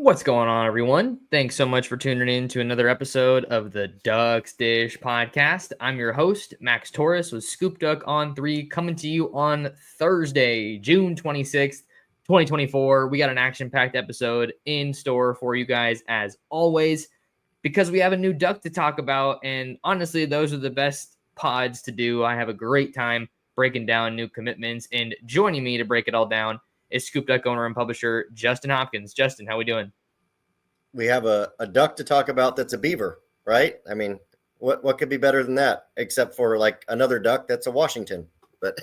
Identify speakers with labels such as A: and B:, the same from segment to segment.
A: What's going on, everyone? Thanks so much for tuning in to another episode of the Ducks Dish podcast. I'm your host, Max Torres, with Scoop Duck on 3, coming to you on Thursday, June 26th, 2024. We got an action-packed episode in store for you guys, as always, because we have a new duck to talk about, and honestly, those are the best pods to do. I have a great time breaking down new commitments, and joining me to break it all down is Scoop Duck owner and publisher Justin Hopkins. Justin, how we doing?
B: We have a duck to talk about that's a beaver, right? I mean, what could be better than that, except for like another duck that's a Washington. But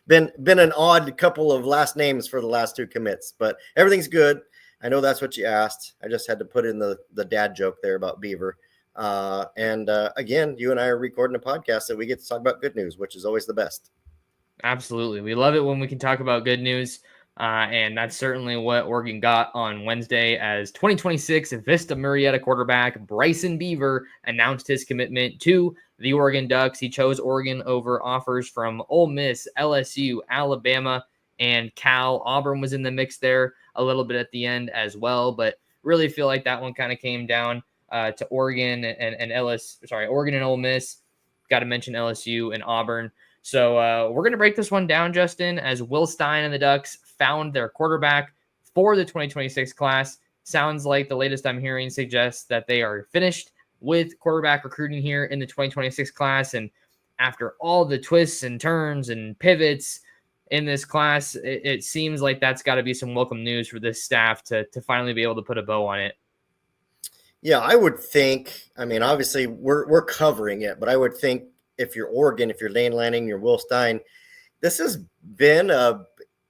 B: been an odd couple of last names for the last two commits, but everything's good. I know that's what you asked. I just had to put in the dad joke there about Beaver. Again, you and I are recording a podcast that we get to talk about good news, which is always the best.
A: Absolutely. We love it when we can talk about good news. And that's certainly what Oregon got on Wednesday as 2026 Vista Murrieta quarterback Bryson Beaver announced his commitment to the Oregon Ducks. He chose Oregon over offers from Ole Miss, LSU, Alabama, and Cal. Auburn was in the mix there a little bit at the end as well, but really feel like that one kind of came down to Oregon and Oregon and Ole Miss. Got to mention LSU and Auburn. So we're going to break this one down, Justin, as Will Stein and the Ducks found their quarterback for the 2026 class. Sounds like the latest I'm hearing suggests that they are finished with quarterback recruiting here in the 2026 class. And after all the twists and turns and pivots in this class, it seems like that's got to be some welcome news for this staff to finally be able to put a bow on it.
B: Yeah, I would think. I mean, obviously we're covering it, but I would think if you're Oregon, if you're Lane Lanning, you're Will Stein, this has been a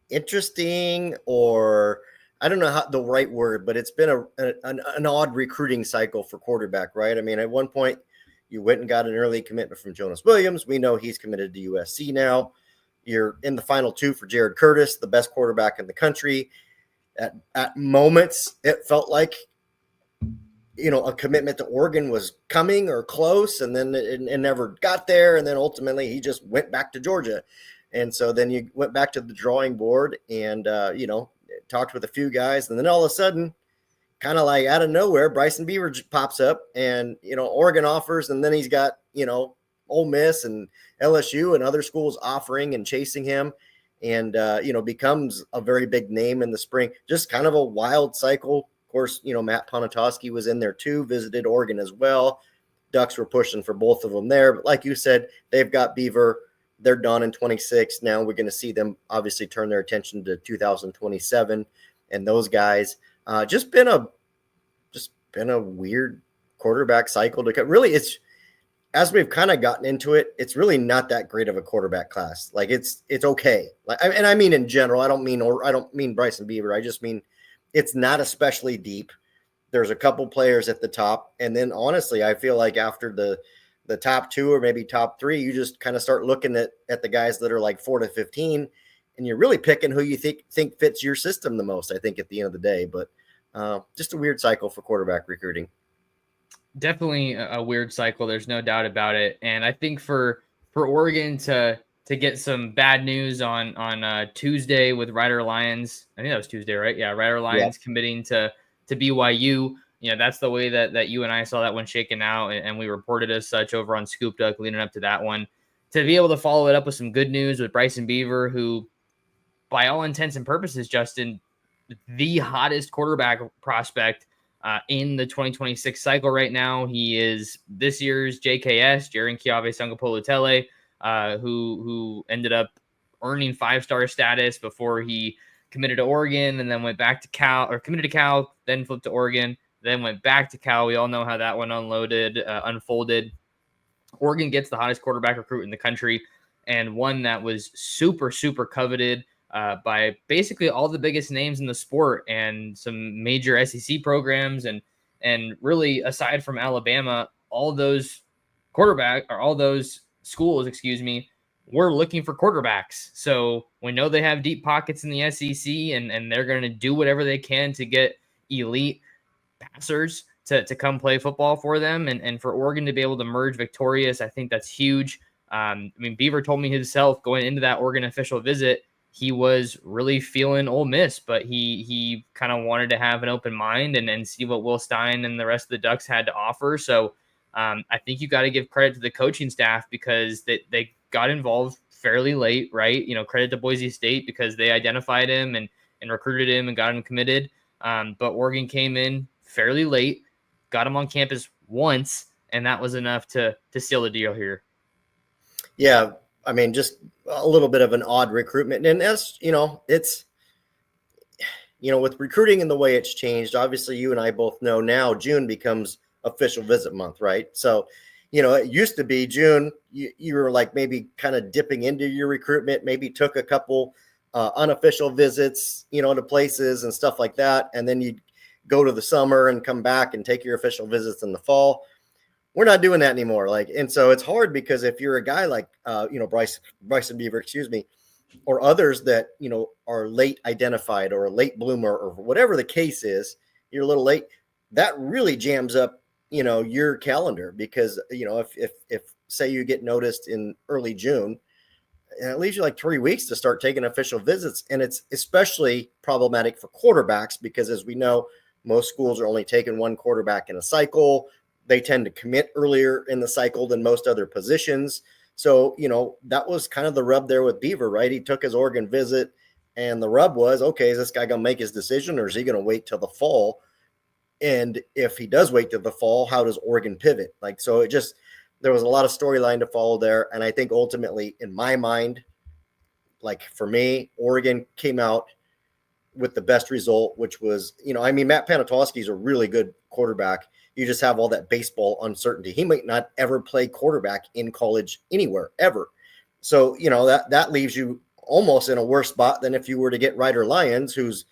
B: interesting, or I don't know how the right word, but it's been an odd recruiting cycle for quarterback, right? I mean, at one point you went and got an early commitment from Jonas Williams. We know he's committed to USC now. You're in the final two for Jared Curtis, the best quarterback in the country. At moments, it felt like, a commitment to Oregon was coming or close, and then it never got there. And then ultimately he just went back to Georgia. And so then you went back to the drawing board and, talked with a few guys. And then all of a sudden, kind of like out of nowhere, Bryson Beaver pops up and, Oregon offers. And then he's got, Ole Miss and LSU and other schools offering and chasing him, and, becomes a very big name in the spring. Just kind of a wild cycle. Of course, Matt Ponatoski was in there too, visited Oregon as well. Ducks were pushing for both of them there. But like you said, they've got Beaver. They're done in 26. Now we're going to see them obviously turn their attention to 2027. And those guys just been a weird quarterback cycle to cut. Really, it's, as we've kind of gotten into it, it's really not that great of a quarterback class. Like it's okay. And I mean in general, I don't mean Bryson Beaver. I just mean it's not especially deep. There's a couple players at the top. And then honestly, I feel like after the top two or maybe top three, you just kind of start looking at the guys that are like 4 to 15, and you're really picking who you think fits your system the most, I think, at the end of the day. But just a weird cycle for quarterback recruiting.
A: Definitely a weird cycle. There's no doubt about it. And I think for Oregon to get some bad news on Tuesday with Rider Lions. I think that was Tuesday, right? Yeah, Rider Lions committing to BYU. That's the way that you and I saw that one shaken out, and we reported as such over on Scoop Duck leading up to that one. To be able to follow it up with some good news with Bryson Beaver, who, by all intents and purposes, Justin, the hottest quarterback prospect in the 2026 cycle right now. He is this year's JKS, Jaren Kiave Sangapolu-Tele, who ended up earning 5-star status before he committed to Oregon, and then went back to Cal, or committed to Cal, then flipped to Oregon, then went back to Cal. We all know how that one unfolded. Oregon gets the hottest quarterback recruit in the country, and one that was super, super coveted by basically all the biggest names in the sport and some major SEC programs. And really, aside from Alabama, all those schools, we're looking for quarterbacks. So we know they have deep pockets in the SEC, and they're going to do whatever they can to get elite passers to come play football for them. And for Oregon to be able to emerge victorious, I think that's huge. Beaver told me himself going into that Oregon official visit, he was really feeling Ole Miss, but he kind of wanted to have an open mind and see what Will Stein and the rest of the Ducks had to offer. So I think you got to give credit to the coaching staff because they got involved fairly late, right? Credit to Boise State because they identified him and recruited him and got him committed. But Oregon came in fairly late, got him on campus once, and that was enough to seal the deal here.
B: Yeah, I mean, just a little bit of an odd recruitment. And that's, it's, with recruiting and the way it's changed, obviously you and I both know now June becomes official visit month, right? So, it used to be June, you were like maybe kind of dipping into your recruitment, maybe took a couple unofficial visits, to places and stuff like that. And then you'd go to the summer and come back and take your official visits in the fall. We're not doing that anymore. And so it's hard because if you're a guy like, Bryson Beaver, or others that, are late identified or a late bloomer or whatever the case is, you're a little late, that really jams up, your calendar because, if say you get noticed in early June, and it leaves you like 3 weeks to start taking official visits. And it's especially problematic for quarterbacks because as we know, most schools are only taking one quarterback in a cycle. They tend to commit earlier in the cycle than most other positions. So, that was kind of the rub there with Beaver, right? He took his Oregon visit and the rub was, okay, is this guy going to make his decision or is he going to wait till the fall? And if he does wait till the fall, how does Oregon pivot? So there was a lot of storyline to follow there. And I think ultimately in my mind, for me, Oregon came out with the best result, which was, Matt Panetoski is a really good quarterback. You just have all that baseball uncertainty. He might not ever play quarterback in college anywhere, ever. So, that leaves you almost in a worse spot than if you were to get Ryder Lyons, who's,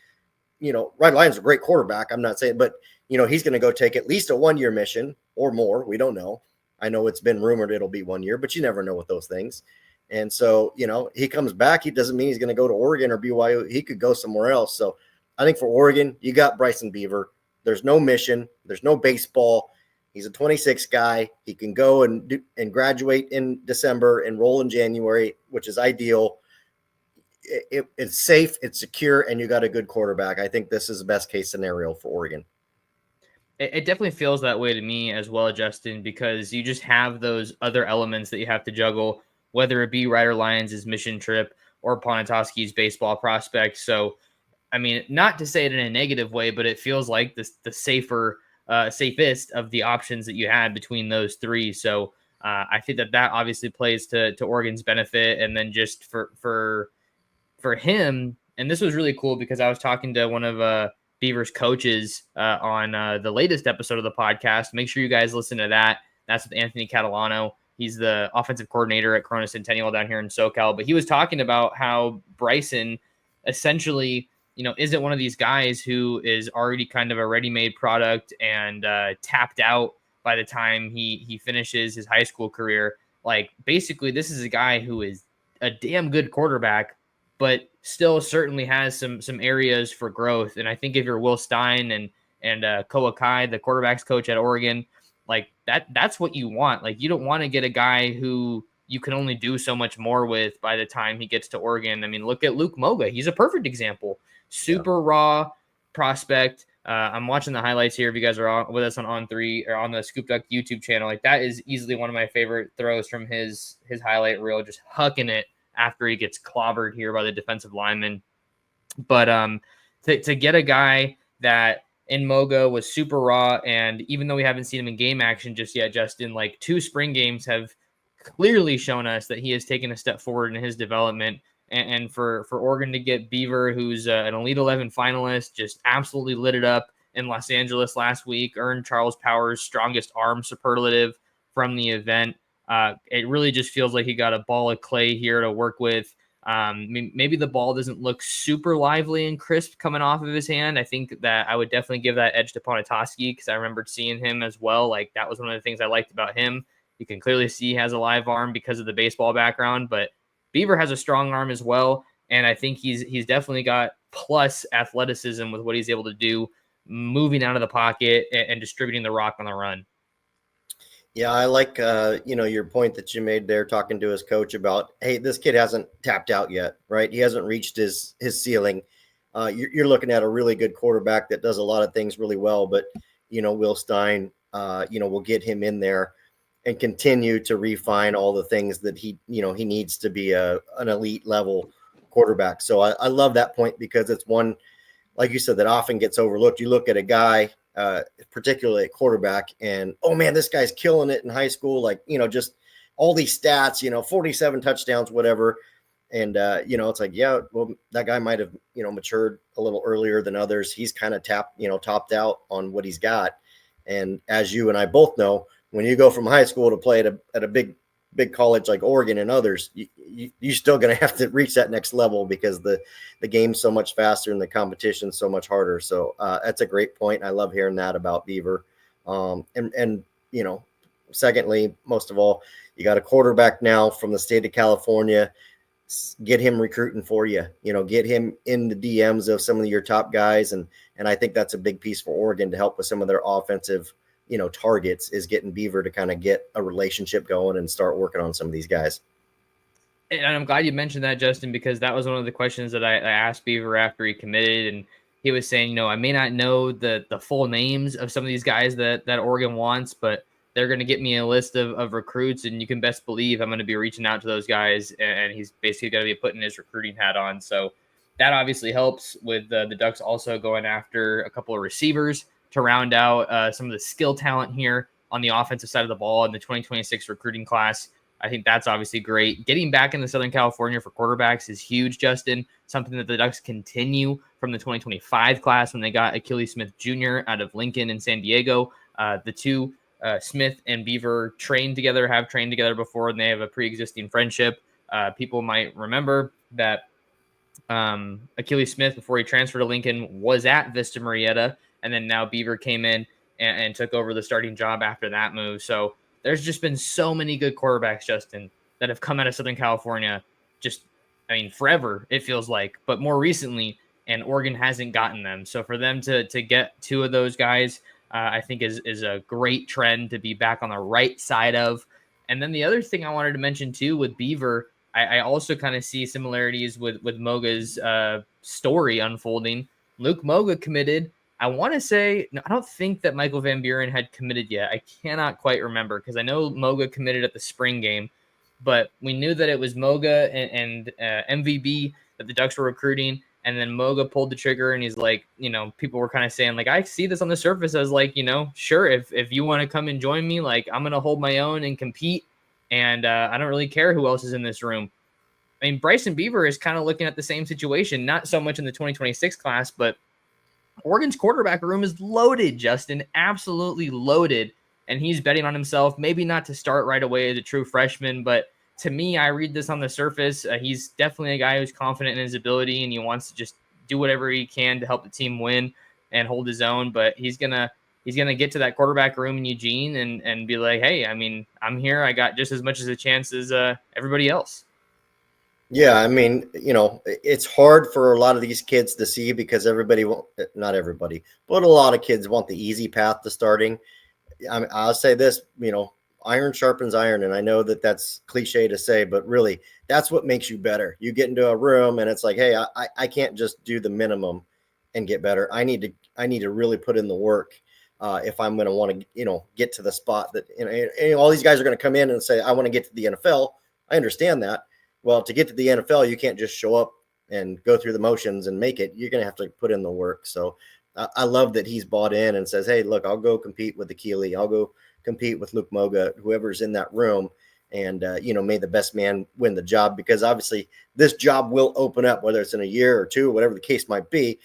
B: Ryder Lyons is a great quarterback. I'm not saying, but, he's going to go take at least a 1-year mission or more. We don't know. I know it's been rumored it'll be 1 year, but you never know with those things. And so, he comes back. He doesn't mean he's going to go to Oregon or BYU. He could go somewhere else. So I think for Oregon, you got Bryson Beaver. There's no mission. There's no baseball. He's a 26 guy. He can go and graduate in December, enroll in January, which is ideal. It's safe, it's secure, and you got a good quarterback. I think this is the best case scenario for Oregon.
A: It definitely feels that way to me as well, Justin, because you just have those other elements that you have to juggle, whether it be Ryder Lyons' mission trip or Ponatoski's baseball prospect. So, I mean, not to say it in a negative way, but it feels like the safest of the options that you had between those three. So I think that obviously plays to Oregon's benefit. And then just for him, and this was really cool because I was talking to one of Beaver's coaches on the latest episode of the podcast. Make sure you guys listen to that. That's with Anthony Catalano. He's the offensive coordinator at Corona Centennial down here in SoCal. But he was talking about how Bryson essentially, isn't one of these guys who is already kind of a ready-made product and tapped out by the time he finishes his high school career. Basically, this is a guy who is a damn good quarterback, but still certainly has some areas for growth. And I think if you're Will Stein and Koa Kai, the quarterback's coach at Oregon, that's what you want. You don't want to get a guy who you can only do so much more with by the time he gets to Oregon. I mean, look at Luke Moga. He's a perfect example. Super raw prospect. I'm watching the highlights here. If you guys are with us on On3 or on the Scoop Duck YouTube channel, that is easily one of my favorite throws from his highlight reel, just hucking it after he gets clobbered here by the defensive lineman. But to get a guy that in Moga was super raw, and even though we haven't seen him in game action just yet, Justin, 2 spring games have clearly shown us that he has taken a step forward in his development. And for Oregon to get Beaver, who's an Elite 11 finalist, just absolutely lit it up in Los Angeles last week, earned Charles Powers' strongest arm superlative from the event. It really just feels like he got a ball of clay here to work with. Maybe the ball doesn't look super lively and crisp coming off of his hand. I think that I would definitely give that edge to Ponatoski because I remembered seeing him as well. That was one of the things I liked about him. You can clearly see he has a live arm because of the baseball background, but Beaver has a strong arm as well. And I think he's definitely got plus athleticism with what he's able to do moving out of the pocket and distributing the rock on the run.
B: Yeah, I like your point that you made there, talking to his coach about, hey, this kid hasn't tapped out yet, right? He hasn't reached his ceiling. You're looking at a really good quarterback that does a lot of things really well, but Will Stein, will get him in there and continue to refine all the things that he needs to be an elite level quarterback. So I love that point, because it's one, like you said, that often gets overlooked. You look at a guy, particularly at quarterback, and oh man, this guy's killing it in high school. Like, just all these stats, 47 touchdowns, whatever. And, it's like, yeah, well, that guy might have, matured a little earlier than others. He's kind of topped out on what he's got. And as you and I both know, when you go from high school to play at a big college like Oregon and others, you're still going to have to reach that next level, because the game's so much faster and the competition's so much harder. So that's a great point. I love hearing that about Beaver. And secondly, most of all, you got a quarterback now from the state of California. Get him recruiting for you, get him in the DMs of some of your top guys. And I think that's a big piece for Oregon to help with some of their offensive targets, is getting Beaver to kind of get a relationship going and start working on some of these guys.
A: And I'm glad you mentioned that, Justin, because that was one of the questions that I asked Beaver after he committed, and he was saying, I may not know the full names of some of these guys that Oregon wants, but they're going to get me a list of recruits, and you can best believe I'm going to be reaching out to those guys, and he's basically going to be putting his recruiting hat on. So that obviously helps with the Ducks also going after a couple of receivers to round out some of the skill talent here on the offensive side of the ball in the 2026 recruiting class. I think that's obviously great. Getting back into Southern California for quarterbacks is huge, Justin. Something that the Ducks continue from the 2025 class when they got Achilles Smith Jr. out of Lincoln and San Diego. The two, Smith and Beaver, have trained together before, and they have a pre-existing friendship. People might remember that Achilles Smith, before he transferred to Lincoln, was at Vista Murrieta, and then now Beaver came in and took over the starting job after that move. So there's just been so many good quarterbacks, Justin, that have come out of Southern California forever, it feels like, but more recently, and Oregon hasn't gotten them. So for them to get two of those guys, I think is a great trend to be back on the right side of. And then the other thing I wanted to mention too with Beaver, I also kind of see similarities with Moga's story unfolding. Luke Moga committed. I want to say, no, I don't think that Michael Van Buren had committed yet. I cannot quite remember, because I know Moga committed at the spring game, but we knew that it was Moga and MVB that the Ducks were recruiting. And then Moga pulled the trigger, and he's like, people were kind of saying, like, I see this on the surface as like, sure, if you want to come and join me, like, I'm going to hold my own and compete. And I don't really care who else is in this room. I mean, Bryson Beaver is kind of looking at the same situation, not so much in the 2026 class, but Oregon's quarterback room is loaded, Justin, absolutely loaded. And he's betting on himself, maybe not to start right away as a true freshman, but to me, I read this on the surface. He's definitely a guy who's confident in his ability, and he wants to just do whatever he can to help the team win and hold his own. But he's gonna get to that quarterback room in Eugene and be like, hey, I mean, I'm here. I got just as much as a chance as everybody else.
B: Yeah, I mean, it's hard for a lot of these kids to see, because not everybody, but a lot of kids want the easy path to starting. I'll say this, iron sharpens iron. And I know that that's cliche to say, but really that's what makes you better. You get into a room and it's like, hey, I can't just do the minimum and get better. I need to really put in the work. If I'm going to want to, get to the spot that, all these guys are going to come in and say, I want to get to the NFL. I understand that. Well, to get to the NFL, you can't just show up and go through the motions and make it. You're going to have to put in the work. So I love that he's bought in and says, hey, look, I'll go compete with Achilles. I'll go compete with Luke Moga, whoever's in that room. And, may the best man win the job, because obviously this job will open up, whether it's in a year or two, whatever the case might be.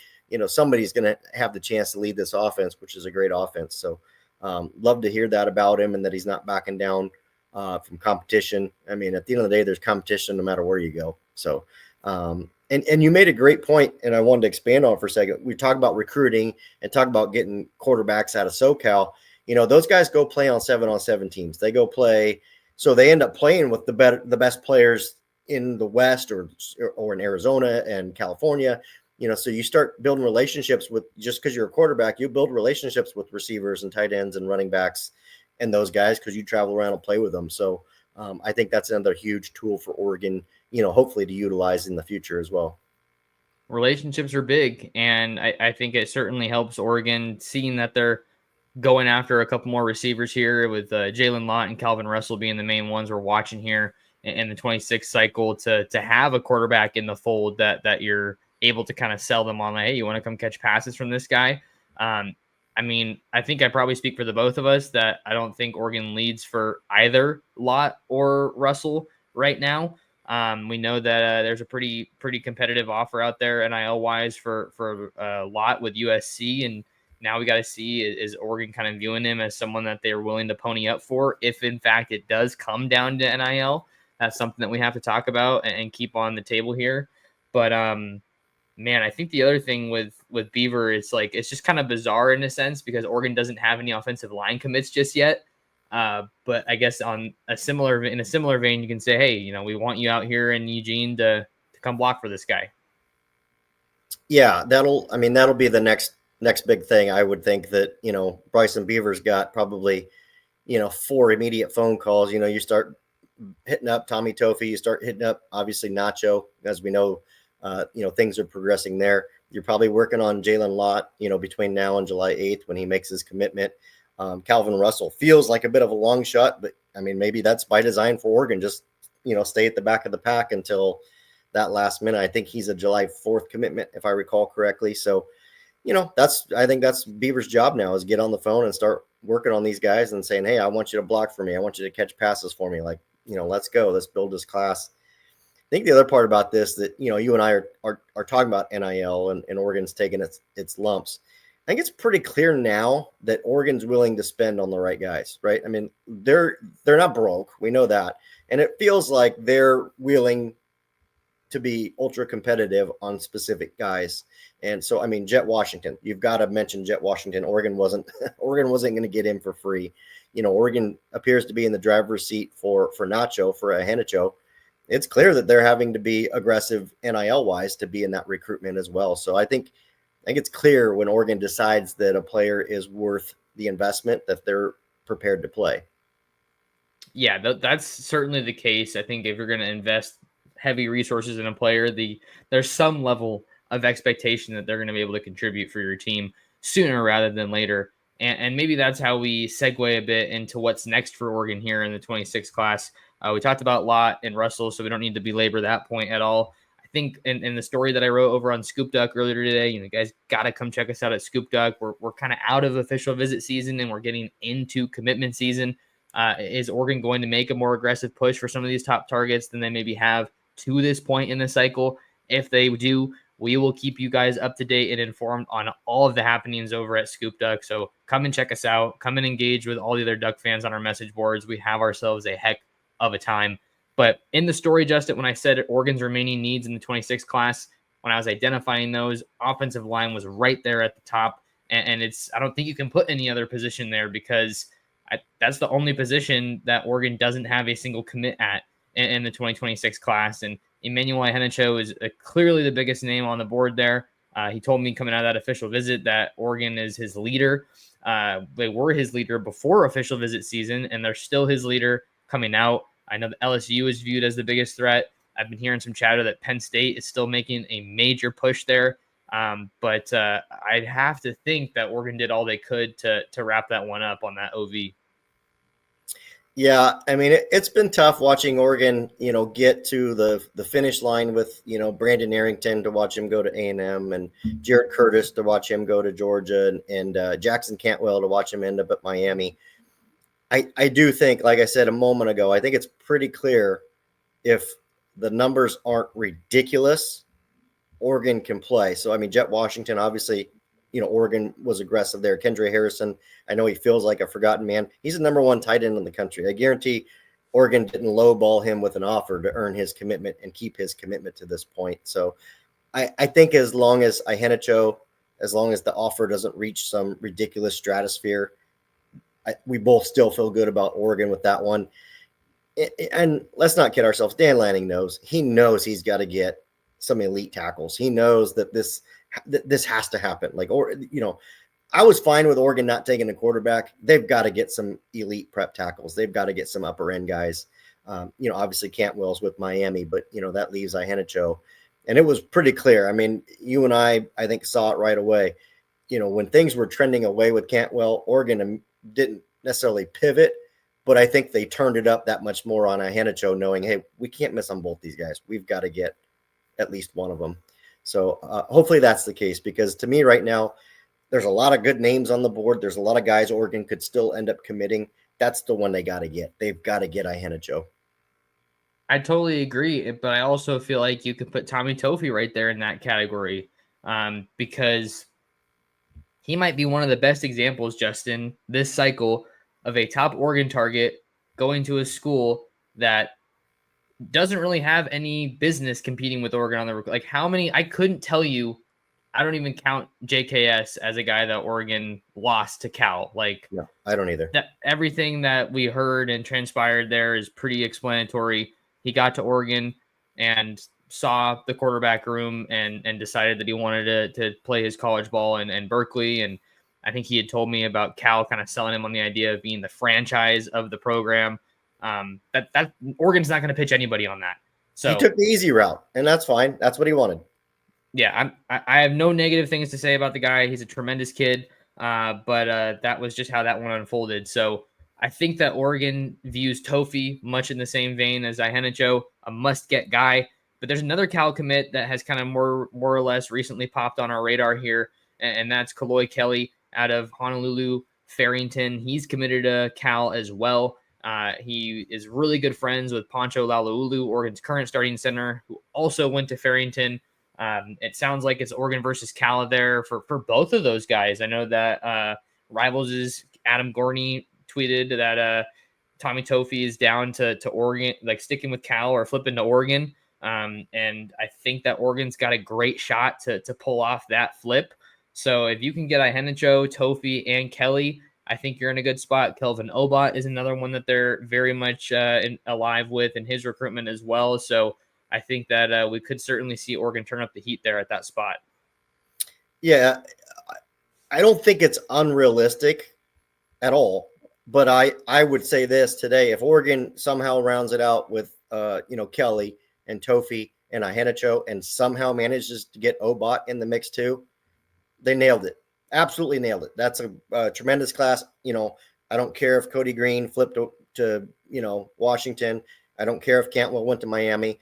B: Somebody's going to have the chance to lead this offense, which is a great offense. So love to hear that about him, and that he's not backing down from competition. I mean, at the end of the day, there's competition no matter where you go. So, and you made a great point, and I wanted to expand on it for a second. We talk about recruiting and talk about getting quarterbacks out of SoCal. Those guys go play on 7-on-7 teams. They go play, so they end up playing with the best players in the West or in Arizona and California. So you start building relationships with, just because you're a quarterback, you build relationships with receivers and tight ends and running backs. and those guys because you travel around and play with them. So I think that's another huge tool for Oregon, hopefully to utilize in the future as well.
A: Relationships are big, and I think it certainly helps Oregon, seeing that they're going after a couple more receivers here with Jalen Lott and Calvin Russell being the main ones we're watching here in the 26th cycle, to have a quarterback in the fold that you're able to kind of sell them on, like, hey, you want to come catch passes from this guy? I mean, I think I probably speak for the both of us that I don't think Oregon leads for either Lott or Russell right now. We know that there's a pretty competitive offer out there NIL wise for Lott with USC, and now we got to see, is Oregon kind of viewing him as someone that they're willing to pony up for if in fact it does come down to NIL. That's something that we have to talk about and keep on the table here. But man, I think the other thing with Beaver is, like, it's just kind of bizarre in a sense because Oregon doesn't have any offensive line commits just yet. But I guess in a similar vein, you can say, hey, we want you out here in Eugene to come block for this guy.
B: Yeah, that'll be the next big thing. I would think that, Bryson Beaver's got probably, 4 immediate phone calls. You start hitting up Tommy Tofi, you start hitting up obviously Nacho, as we know, things are progressing there. You're probably working on Jalen Lott, between now and July 8th when he makes his commitment. Calvin Russell feels like a bit of a long shot, but I mean, maybe that's by design for Oregon. Just, stay at the back of the pack until that last minute. I think he's a July 4th commitment, if I recall correctly. So, I think that's Beaver's job now, is get on the phone and start working on these guys and saying, hey, I want you to block for me. I want you to catch passes for me. Like, let's go. Let's build this class. I think the other part about this that, you and I are talking about NIL and Oregon's taking its lumps. I think it's pretty clear now that Oregon's willing to spend on the right guys, right? I mean, they're not broke. We know that. And it feels like they're willing to be ultra competitive on specific guys. And so, I mean, Jet Washington, you've got to mention Jet Washington. Oregon wasn't going to get him for free. Oregon appears to be in the driver's seat for Nacho, for a Henicho. It's clear that they're having to be aggressive NIL wise to be in that recruitment as well. So I think it's clear when Oregon decides that a player is worth the investment that they're prepared to play.
A: Yeah, that's certainly the case. I think if you're going to invest heavy resources in a player, there's some level of expectation that they're going to be able to contribute for your team sooner rather than later. And maybe that's how we segue a bit into what's next for Oregon here in the 26 class. We talked about Lott and Russell, so we don't need to belabor that point at all. I think in the story that I wrote over on Scoop Duck earlier today, you guys got to come check us out at Scoop Duck. We're kind of out of official visit season and we're getting into commitment season. Is Oregon going to make a more aggressive push for some of these top targets than they maybe have to this point in the cycle? If they do, we will keep you guys up to date and informed on all of the happenings over at Scoop Duck. So come and check us out. Come and engage with all the other Duck fans on our message boards. We have ourselves a heck of a time. But in the story, Justin, when I said Oregon's remaining needs in the 26 class, when I was identifying those, offensive line was right there at the top. And I don't think you can put any other position there because that's the only position that Oregon doesn't have a single commit at in the 2026 class. And Emmanuel Henicho is clearly the biggest name on the board there. He told me coming out of that official visit that Oregon is his leader. They were his leader before official visit season, and they're still his leader coming out. I know that LSU is viewed as the biggest threat. I've been hearing some chatter that Penn State is still making a major push there. But I'd have to think that Oregon did all they could to wrap that one up on that OV.
B: Yeah, I mean, it's been tough watching Oregon, get to the finish line with, Brandon Arrington, to watch him go to A&M, and Jared Curtis to watch him go to Georgia, and Jackson Cantwell to watch him end up at Miami. I do think, like I said a moment ago, I think it's pretty clear if the numbers aren't ridiculous, Oregon can play. So, I mean, Jet Washington, obviously, Oregon was aggressive there. Kendra Harrison, I know he feels like a forgotten man. He's the number 1 tight end in the country. I guarantee Oregon didn't lowball him with an offer to earn his commitment and keep his commitment to this point. So I think as long as as long as the offer doesn't reach some ridiculous stratosphere, we both still feel good about Oregon with that one. And let's not kid ourselves. Dan Lanning knows. He knows he's got to get some elite tackles. He knows that this has to happen. Like, or I was fine with Oregon not taking the quarterback. They've got to get some elite prep tackles. They've got to get some upper end guys. Obviously Cantwell's with Miami, but that leaves Ihanacho. And it was pretty clear. I mean, you and I think saw it right away. When things were trending away with Cantwell, Oregon didn't necessarily pivot, but I think they turned it up that much more on Ihanacho, knowing, hey, we can't miss on both these guys. We've got to get at least one of them. So hopefully that's the case, because to me right now, there's a lot of good names on the board. There's a lot of guys Oregon could still end up committing. That's the one they got to get. They've got to get Ihanacho.
A: I totally agree, but I also feel like you could put Tommy Toffee right there in that category, because he might be one of the best examples, Justin, this cycle of a top Oregon target going to a school that doesn't really have any business competing with Oregon on the like how many I couldn't tell you. I don't even count JKS as a guy that Oregon lost to Cal. Like,
B: no, I don't either.
A: That everything that we heard and transpired there is pretty explanatory. He got to Oregon and saw the quarterback room and decided that he wanted to play his college ball in Berkeley. And I think he had told me about Cal kind of selling him on the idea of being the franchise of the program. That Oregon's not going to pitch anybody on that. So
B: he took the easy route, and that's fine. That's what he wanted.
A: Yeah, I have no negative things to say about the guy. He's a tremendous kid, but that was just how that one unfolded. So I think that Oregon views Toffee much in the same vein as Ihanacho, a must-get guy. But there's another Cal commit that has kind of more or less recently popped on our radar here, and that's Kaloy Kelly out of Honolulu Farrington. He's committed to Cal as well. He is really good friends with Poncho Laululu, Oregon's current starting center, who also went to Farrington. It sounds like it's Oregon versus Cal there for both of those guys. I know that Rivals' Adam Gorney tweeted that Tommy Toffee is down to Oregon, like sticking with Cal or flipping to Oregon. And I think that Oregon's got a great shot to pull off that flip. So if you can get Ihanacho, Toffee, and Kelly, I think you're in a good spot. Kelvin Obot is another one that they're very much alive with in his recruitment as well. So I think that we could certainly see Oregon turn up the heat there at that spot.
B: Yeah, I don't think it's unrealistic at all. But I would say this today: if Oregon somehow rounds it out with Kelly and Toffee and Ihanacho and somehow manages to get Obot in the mix too, they nailed it. Absolutely nailed it. That's a tremendous class. I don't care if Cody Green flipped to Washington. I don't care if Cantwell went to Miami.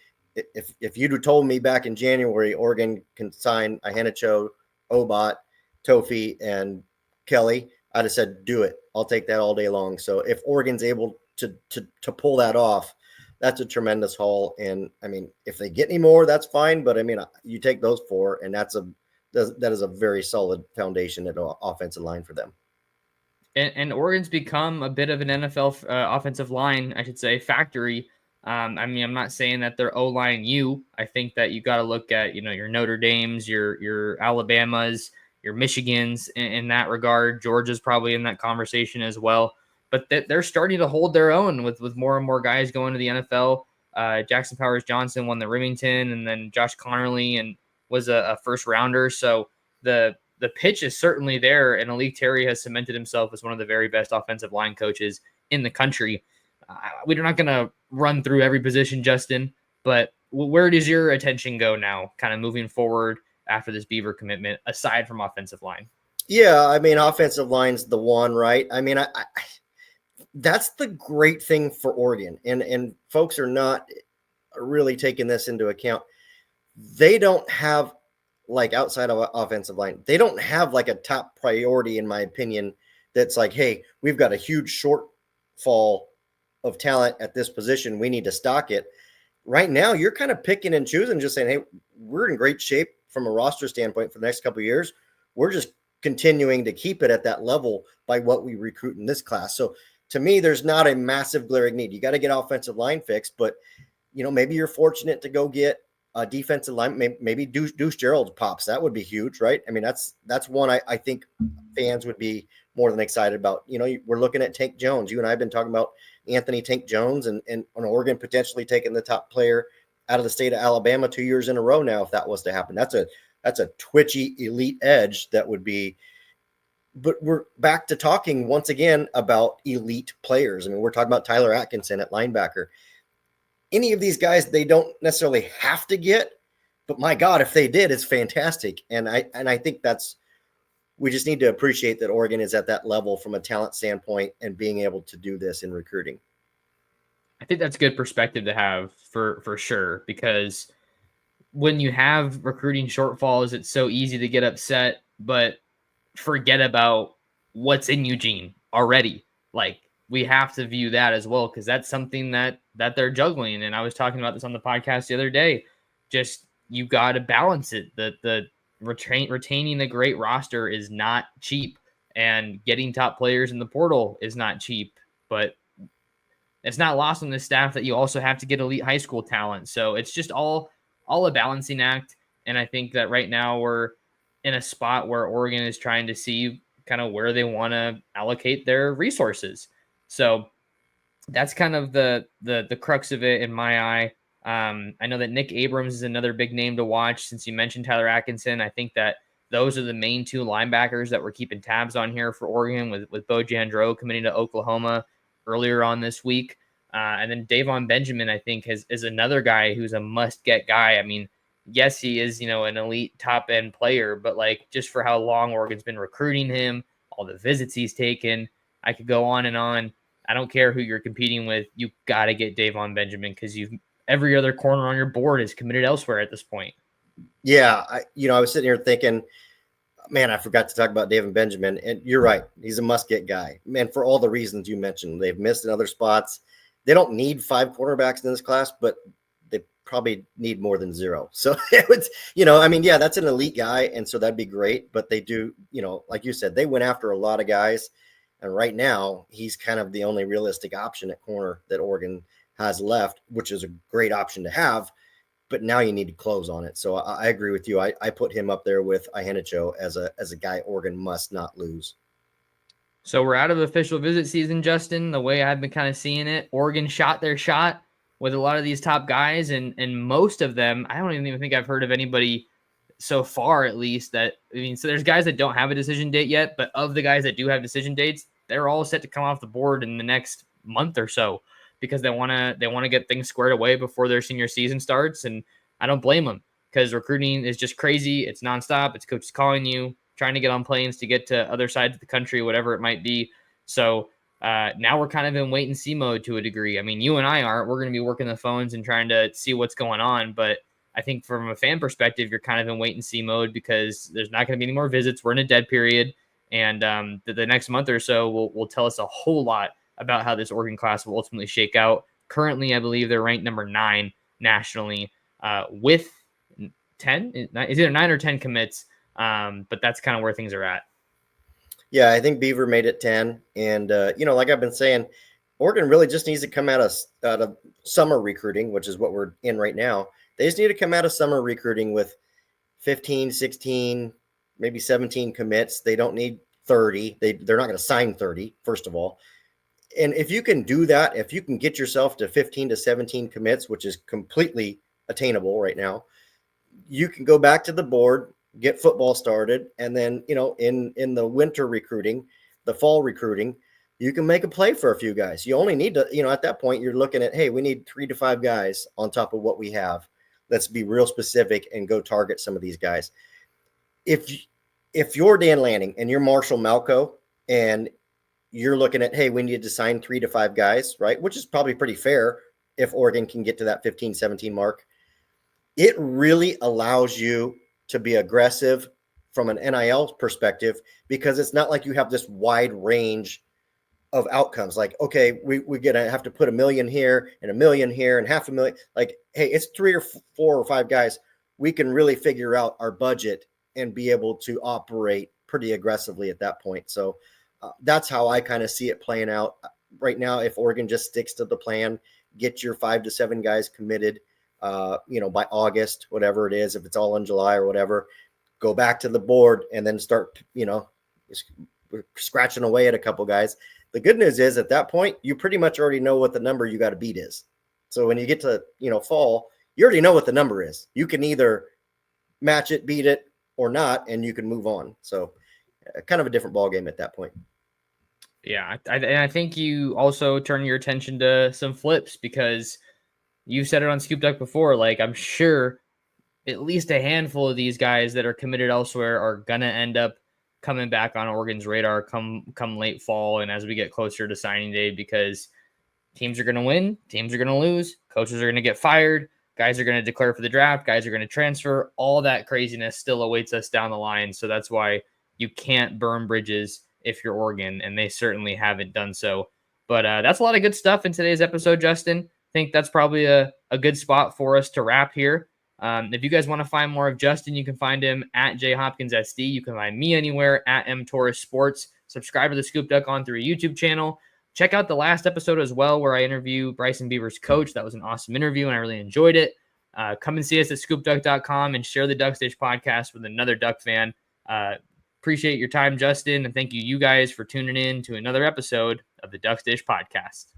B: If you'd have told me back in January Oregon can sign Ihanacho, Obot, Toffee, and Kelly, I'd have said, do it. I'll take that all day long. So if Oregon's able to pull that off, that's a tremendous haul. And I mean, if they get any more, that's fine. But I mean, you take those four, and that is a very solid foundation at the offensive line for them.
A: And Oregon's become a bit of an NFL offensive line, I should say, factory. I mean, I'm not saying that they're O-line I think that you got to look at, your Notre Dames, your Alabamas, your Michigans in that regard. Georgia's probably in that conversation as well. But they're starting to hold their own with more and more guys going to the NFL. Jackson Powers Johnson won the Remington, and then Josh Connerly and was a first rounder. So the pitch is certainly there, and Malik Terry has cemented himself as one of the very best offensive line coaches in the country. We're not going to run through every position, Justin, but where does your attention go now, kind of moving forward after this Beaver commitment, aside from offensive line?
B: Yeah, I mean, offensive line's the one, right? I mean, I that's the great thing for Oregon, and folks are not really taking this into account. They don't have, like, outside of offensive line, they don't have like a top priority, in my opinion, that's like, hey, we've got a huge shortfall of talent at this position. We need to stock it. Right now, you're kind of picking and choosing, just saying, hey, we're in great shape from a roster standpoint for the next couple of years. We're just continuing to keep it at that level by what we recruit in this class. So to me, there's not a massive glaring need. You got to get offensive line fixed, but maybe you're fortunate to go get a defensive line. Maybe Deuce Gerald pops. That would be huge, right? I mean, that's one I think fans would be more than excited about. We're looking at Tank Jones. You and I have been talking about Anthony Tank Jones and Oregon potentially taking the top player out of the state of Alabama 2 years in a row now. If that was to happen, that's a twitchy elite edge that would be but we're back to talking once again about elite players. I mean, we're talking about Tyler Atkinson at linebacker. Any of these guys, they don't necessarily have to get, but my God, if they did, it's fantastic. And I think we just need to appreciate that Oregon is at that level from a talent standpoint and being able to do this in recruiting.
A: I think that's good perspective to have for sure, because when you have recruiting shortfalls, it's so easy to get upset, but forget about what's in Eugene already. Like, we have to view that as well, because that's something that they're juggling. And I was talking about this on the podcast the other day. Just, you got to balance it. The retaining a great roster is not cheap, and getting top players in the portal is not cheap. But it's not lost on the staff that you also have to get elite high school talent. So it's just all a balancing act. And I think that right now we're in a spot where Oregon is trying to see kind of where they want to allocate their resources. So that's kind of the crux of it in my eye. I know that Nick Abrams is another big name to watch. Since you mentioned Tyler Atkinson, I think that those are the main two linebackers that we're keeping tabs on here for Oregon, with Bo Jandreau committing to Oklahoma earlier on this week. And then Davon Benjamin, I think, is another guy who's a must-get guy. I mean, yes, he is, an elite top-end player, but like, just for how long Oregon's been recruiting him, all the visits he's taken, I could go on and on. I don't care who you're competing with. You got to get Davon Benjamin, because every other corner on your board is committed elsewhere at this point.
B: Yeah, I was sitting here thinking, man, I forgot to talk about Davon Benjamin, and you're right. He's a must-get guy, man, for all the reasons you mentioned. They've missed in other spots. They don't need 5 cornerbacks in this class, but they probably need more than 0. So it's, that's an elite guy, and so that'd be great. But they do, like you said, they went after a lot of guys, and right now he's kind of the only realistic option at corner that Oregon has left, which is a great option to have. But now you need to close on it. So I agree with you. I put him up there with Ihenicho as a guy Oregon must not lose.
A: So we're out of official visit season, Justin. The way I've been kind of seeing it, Oregon shot their shot with a lot of these top guys, and most of them, I don't even think I've heard of anybody so far, at least, so there's guys that don't have a decision date yet, but of the guys that do have decision dates, they're all set to come off the board in the next month or so, because they want to get things squared away before their senior season starts. And I don't blame them, because recruiting is just crazy. It's nonstop. It's coaches calling you, trying to get on planes to get to other sides of the country, whatever it might be. So now we're kind of in wait and see mode to a degree. I mean, you and I aren't. We're going to be working the phones and trying to see what's going on. But I think from a fan perspective, you're kind of in wait and see mode, because there's not going to be any more visits. We're in a dead period. And the next month or so will tell us a whole lot about how this Oregon class will ultimately shake out. Currently, I believe they're ranked number 9 nationally with 10. It's either 9 or 10 commits. But that's kind of where things are at.
B: Yeah, I think Beaver made it 10. And, like I've been saying, Oregon really just needs to come out of summer recruiting, which is what we're in right now. They just need to come out of summer recruiting with 15, 16, maybe 17 commits. They don't need 30. They're not going to sign 30, first of all. And if you can do that, if you can get yourself to 15 to 17 commits, which is completely attainable right now, you can go back to the board, get football started, and then, in the winter recruiting, the fall recruiting, you can make a play for a few guys. You only need to, at that point, you're looking at, hey, we need 3 to 5 guys on top of what we have. Let's be real specific and go target some of these guys. If you're Dan Lanning and you're Marshall Malco and you're looking at, hey, we need to sign 3 to 5 guys, right? Which is probably pretty fair if Oregon can get to that 15, 17 mark. It really allows you to be aggressive from an NIL perspective, because it's not like you have this wide range of outcomes. Like, okay, we're going to have to put $1 million here and $1 million here and $500,000. Like, hey, it's 3 or 4 or 5 guys. We can really figure out our budget and be able to operate pretty aggressively at that point. So that's how I kind of see it playing out right now. If Oregon just sticks to the plan, get your 5 to 7 guys committed, by August, whatever it is, if it's all in July or whatever, go back to the board and then start, scratching away at a couple guys. The good news is at that point, you pretty much already know what the number you got to beat is. So when you get to, fall, you already know what the number is. You can either match it, beat it, or not, and you can move on. So kind of a different ballgame at that point.
A: Yeah, and I think you also turn your attention to some flips because you said it on Scoop Duck before. Like, I'm sure at least a handful of these guys that are committed elsewhere are gonna end up coming back on Oregon's radar come late fall and as we get closer to signing day, because teams are gonna win, teams are gonna lose, coaches are gonna get fired, guys are gonna declare for the draft, guys are gonna transfer. All that craziness still awaits us down the line. So that's why you can't burn bridges if you're Oregon, and they certainly haven't done so. But that's a lot of good stuff in today's episode, Justin. I think that's probably a good spot for us to wrap here. If you guys want to find more of Justin, you can find him at jhopkinssd. You can find me anywhere at Torres Sports. Subscribe to the Scoop Duck on through a YouTube channel. Check out the last episode as well, where I interview Bryson Beaver's coach. That was an awesome interview, and I really enjoyed it. Come and see us at scoopduck.com and share the Duck Stage podcast with another Duck fan. Appreciate your time, Justin, and thank you guys for tuning in to another episode of the Duck Stage podcast.